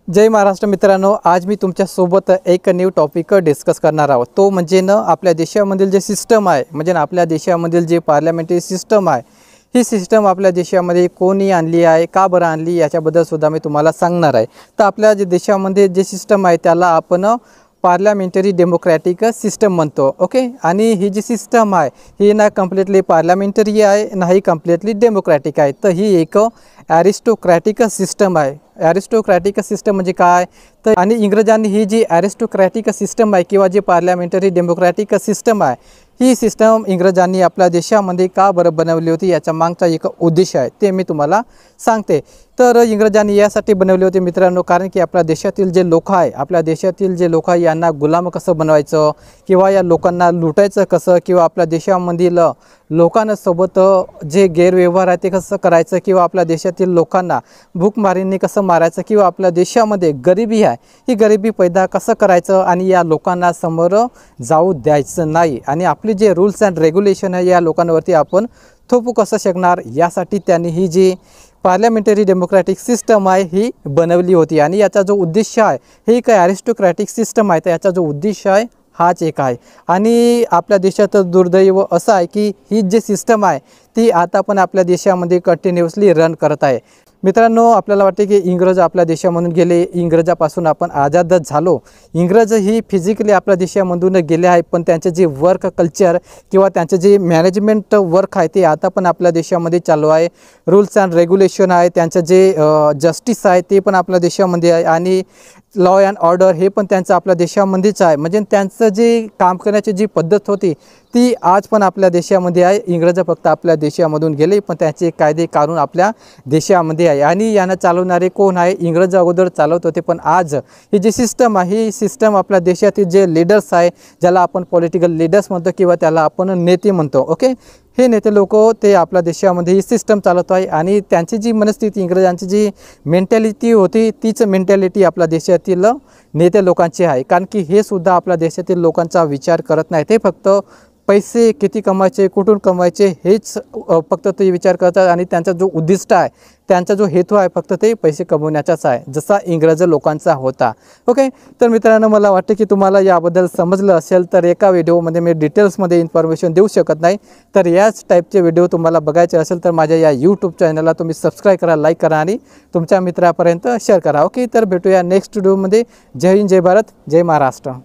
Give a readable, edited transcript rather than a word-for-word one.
जय महाराष्ट्र मित्रांनो, आज मी तुमच्या सोबत एक न्यू टॉपिक डिस्कस करणार आहोत। तो म्हणजे आपल्या देशामधील जे सिस्टम आहे, म्हणजे आपल्या देशामधील जे पार्लमेंटरी सिस्टम आहे, ही सिस्टम आपल्या देशामध्ये कोणी आणली आहे, का बरं आणली, याच्याबद्दल सुद्धा मी तुम्हाला सांगणार आहे। तर आपल्या जे देशामध्ये जे सिस्टम आहे त्याला आपण पार्लमेंटरी डेमोक्रॅटिक सिस्टम म्हणतो। ओके, आणि ही जी सिस्टम आहे ही ना कम्प्लीटली पार्लमेंटरी आहे, नाही कम्प्लीटली डेमोक्रॅटिक आहे। तर ही एक ॲरिस्टोक्रॅटिक सिस्टम आहे। ॲरिस्टोक्रॅटिक सिस्टम म्हणजे काय, तर आणि इंग्रजांनी ही जी ॲरिस्टोक्रॅटिक सिस्टम आहे किंवा जी पार्लमेंटरी डेमोक्रॅटिक सिस्टम आहे, ही सिस्टम इंग्रजांनी आपल्या देशामध्ये का बरं बनवली होती, याचा मागचा एक उद्देश आहे ते मी तुम्हाला सांगते। तर इंग्रजांनी यासाठी बनवले होते मित्रांनो, कारण की आपल्या देशातील जे लोक आहे, आपल्या देशातील जे लोक आहे यांना गुलाम कसं बनवायचं किंवा या लोकांना लुटायचं कसं, किंवा आपल्या देशामधील लोकांसोबत जे गैरव्यवहार आहे ते कसं करायचं, किंवा आपल्या देशातील लोकांना भूकमारीने कसं मारायचं, किंवा आपल्या देशामध्ये गरिबी आहे ही गरिबी पैदा कसं करायचं आणि या लोकांना समोर जाऊ द्यायचं नाही, आणि आपली जे रूल्स अँड रेग्युलेशन आहे या लोकांवरती आपण थोपू कसं शकणार, यासाठी त्यांनी ही जी पार्लमेंटरी डेमोक्रॅटिक सिस्टम आहे ही बनवली होती। आणि याचा जो उद्देश आहे, हे एक ॲरिस्टोक्रॅटिक सिस्टम आहे, तर याचा जो उद्देश आहे हाच एक आहे। आणि आपल्या देशात दुर्दैव असं आहे की ही जी सिस्टम आहे ती आता पण आपल्या देशामध्ये कंटिन्युअसली रन करत आहे। मित्रांनो, आपल्याला वाटते की इंग्रज आपल्या देशामधून गेले, इंग्रजापासून आपण आझादच झालो। इंग्रज ही फिजिकली आपल्या देशामधून गेले आहे, पण त्यांचे जे वर्क कल्चर किंवा त्यांचे जे मॅनेजमेंट वर्क आहे ते आता पण आपल्या देशामध्ये चालू आहे। रूल्स अँड रेग्युलेशन आहे, त्यांचं जे जस्टिस आहे ते पण आपल्या देशामध्ये आहे, आणि लॉ अँड ऑर्डर हे पण त्यांचं आपल्या देशामध्येच आहे। म्हणजे त्यांचं जे काम करण्याची जी पद्धत होती ती आज पण आपल्या देशामध्ये आहे। इंग्रज फक्त आपल्या देशामधून गेले, पण त्यांचे कायदे कानून आपल्या देशामध्ये आहे, आणि यांना चालवणारे कोण आहे, इंग्रज अगोदर चालवत होते, पण आज ही जी सिस्टम आहे ही सिस्टम आपल्या देशातील जे लीडर्स आहे, ज्याला आपण पॉलिटिकल लीडर्स म्हणतो किंवा त्याला आपण नेते म्हणतो। ओके, हे नेते लोक ते आपल्या देशामध्ये ही सिस्टम चालवत आहे, आणि त्यांची जी मनस्थिती, इंग्रजांची जी मेंटॅलिटी होती तीच मेंटॅलिटी आपल्या देशातील नेते लोकांची आहे। कारण की हे सुद्धा आपल्या देशातील लोकांचा विचार करत नाही, ते फक्त पैसे किती कमवायचे, कुठून कमवायचे हेच फक्त ते विचार करतात, आणि त्यांचा जो उद्दिष्ट आहे, त्यांचा जो हेतू आहे फक्त ते पैसे कमवण्याचाच आहे, जसा इंग्रज लोकांचा होता। ओके, तर मित्रांनो, मला वाटते की तुम्हाला याबद्दल समजलं असेल। तर एका व्हिडिओमध्ये मी डिटेल्समध्ये इन्फॉर्मेशन देऊ शकत नाही, तर याच टाईपचे व्हिडिओ तुम्हाला बघायचे असेल तर माझ्या या यूट्यूब चॅनलला तुम्ही सबस्क्राईब करा, लाईक करा आणि तुमच्या मित्रापर्यंत शेअर करा। ओके, तर भेटूया नेक्स्ट व्हिडिओमध्ये। जय हिंद, जय भारत, जय महाराष्ट्र।